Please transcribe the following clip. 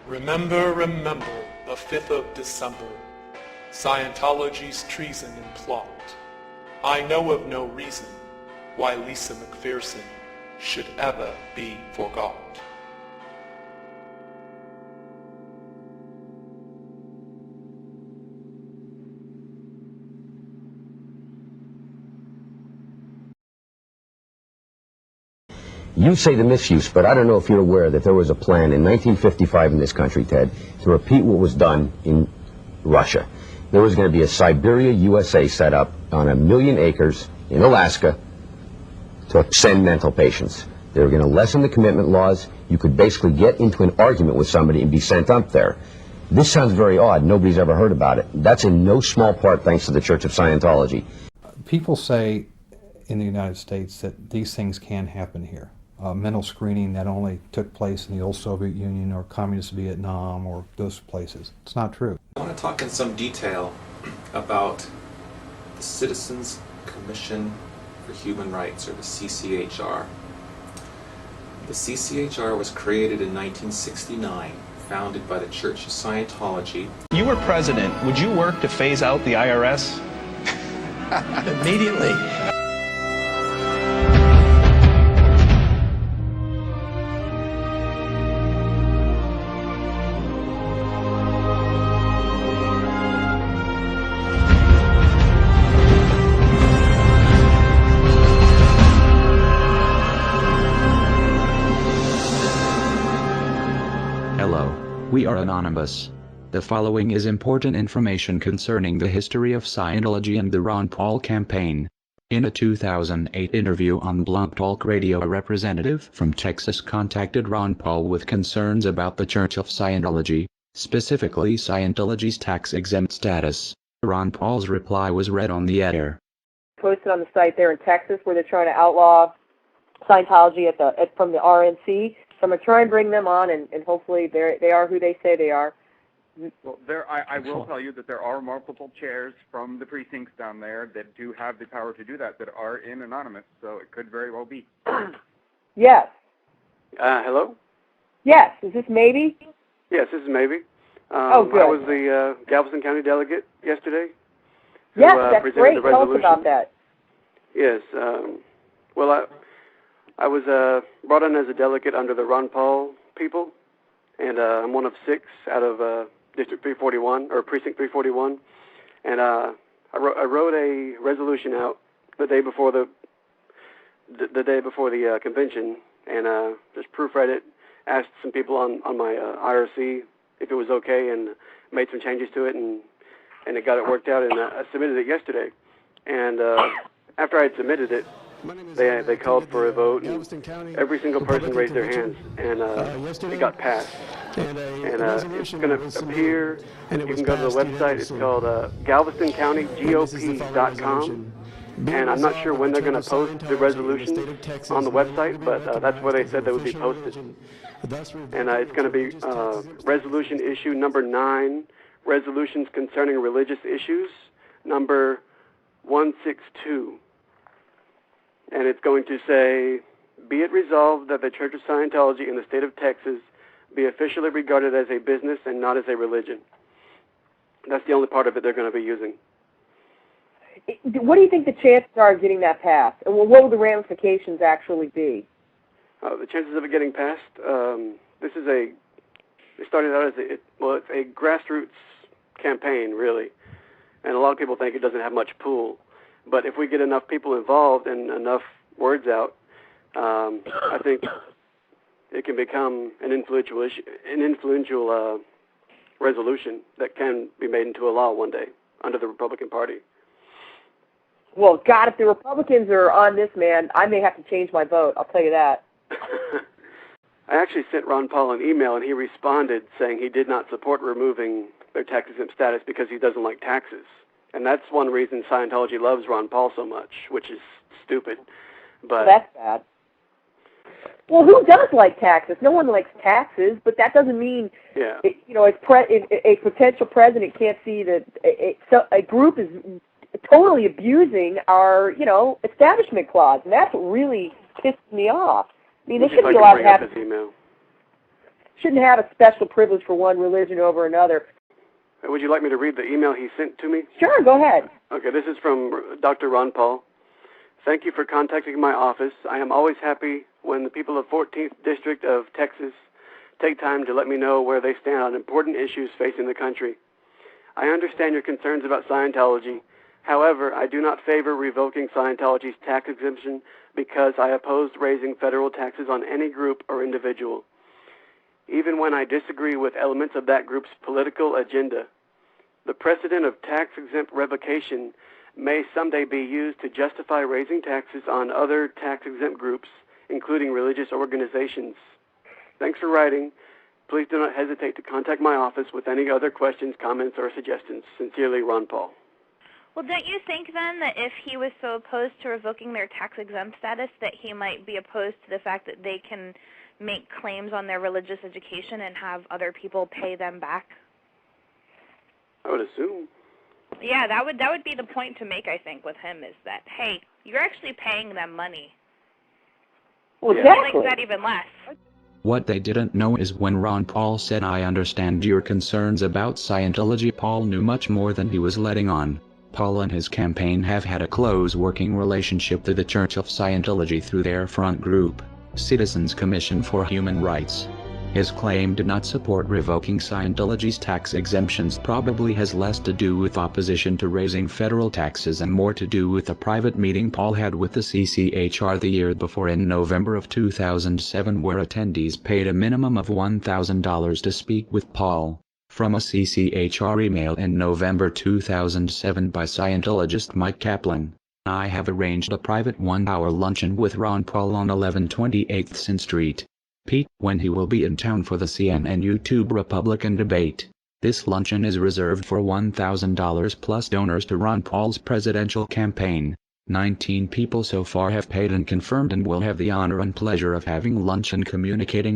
Remember, remember, the 5th of December, Scientology's treason and plot. I know of no reason why Lisa McPherson should ever be forgot. You say the misuse, but I don't know if you're aware that there was a plan in 1955 in this country, Ted, to repeat what was done in Russia. There was going to be a Siberia, USA set up on 1 million acres in Alaska to send mental patients. They were going to lessen the commitment laws. You could basically get into an argument with somebody and be sent up there. This sounds very odd. Nobody's ever heard about it. That's in no small part thanks to the Church of Scientology. People say in the United States that these things can happen here. Mental screening that only took place in the old Soviet Union or communist Vietnam or those places. It's not true. I want to talk in some detail about the Citizens Commission for Human Rights, or the CCHR. The CCHR was created in 1969, founded by the Church of Scientology. If you were president, would you work to phase out the IRS? Immediately. We are anonymous. The following is important information concerning the history of Scientology and the Ron Paul campaign. In a 2008 interview on Blog Talk Radio, a representative from Texas contacted Ron Paul with concerns about the Church of Scientology, specifically Scientology's tax-exempt status. Ron Paul's reply was read on the air. Posted on the site there in Texas where they're trying to outlaw Scientology from the RNC. So I'm going to try and bring them on, and hopefully they are who they say they are. Well, I will tell you that there are multiple chairs from the precincts down there that do have the power to do that are in anonymous, so it could very well be. Yes. Hello? Yes. Is this Maybe? Yes, this is Maybe. Oh, good. I was the Galveston County delegate yesterday. Yes, that's great. Tell us about that. Yes. Well, I was brought in as a delegate under the Ron Paul people, and I'm one of 6 out of District 341, or Precinct 341, and I wrote a resolution out the day before the convention, and just proofread it, asked some people on my IRC if it was okay, and made some changes to it, and it got it worked out, and I submitted it yesterday, and after I had submitted it, they called for a vote, and every single person raised their hands, and it got passed. And it's going to appear, you can go to the website, it's called GalvestonCountyGOP.com, and I'm not sure when they're going to post the resolution on the website, but that's where they said they would be posted. And it's going to be resolution issue number 9, resolutions concerning religious issues, number 162. And it's going to say, be it resolved that the Church of Scientology in the state of Texas be officially regarded as a business and not as a religion. That's the only part of it they're going to be using. What do you think the chances are of getting that passed? And what will the ramifications actually be? The chances of it getting passed, it started out as it's a grassroots campaign, really. And a lot of people think it doesn't have much pull. But if we get enough people involved and enough words out, I think it can become an influential resolution that can be made into a law one day under the Republican Party. Well, God, if the Republicans are on this, man, I may have to change my vote. I'll tell you that. I actually sent Ron Paul an email, and he responded saying he did not support removing their tax-exempt status because he doesn't like taxes. And that's one reason Scientology loves Ron Paul so much, which is stupid. But that's bad. Well, who does like taxes? No one likes taxes, but that doesn't mean, a potential president can't see that a group is totally abusing our, establishment clause, and that's what really pisses me off. I mean, they should be allowed to have. shouldn't have a special privilege for one religion over another. Would you like me to read the email he sent to me? Sure, go ahead. Okay, this is from Dr. Ron Paul. Thank you for contacting my office. I am always happy when the people of 14th District of Texas take time to let me know where they stand on important issues facing the country. I understand your concerns about Scientology. However, I do not favor revoking Scientology's tax exemption because I oppose raising federal taxes on any group or individual, even when I disagree with elements of that group's political agenda. The precedent of tax-exempt revocation may someday be used to justify raising taxes on other tax-exempt groups, including religious organizations. Thanks for writing. Please do not hesitate to contact my office with any other questions, comments, or suggestions. Sincerely, Ron Paul. Well, don't you think then that if he was so opposed to revoking their tax-exempt status that he might be opposed to the fact that they can make claims on their religious education and have other people pay them back? I would assume. Yeah, that would be the point to make, I think, with him, is that, hey, you're actually paying them money. Well, I exactly. like that even less. What they didn't know is when Ron Paul said, "I understand your concerns about Scientology," Paul knew much more than he was letting on. Paul and his campaign have had a close working relationship to the Church of Scientology through their front group, Citizens Commission for Human Rights. His claim to not support revoking Scientology's tax exemptions probably has less to do with opposition to raising federal taxes and more to do with a private meeting Paul had with the CCHR the year before in November of 2007, where attendees paid a minimum of $1,000 to speak with Paul. From a CCHR email in November 2007 by Scientologist Mike Kaplan, I have arranged a private 1-hour luncheon with Ron Paul on 1128 Sin Street, Pete, when he will be in town for the CNN YouTube Republican debate. This luncheon is reserved for $1,000 plus donors to Ron Paul's presidential campaign. 19 people so far have paid and confirmed and will have the honor and pleasure of having lunch and communicating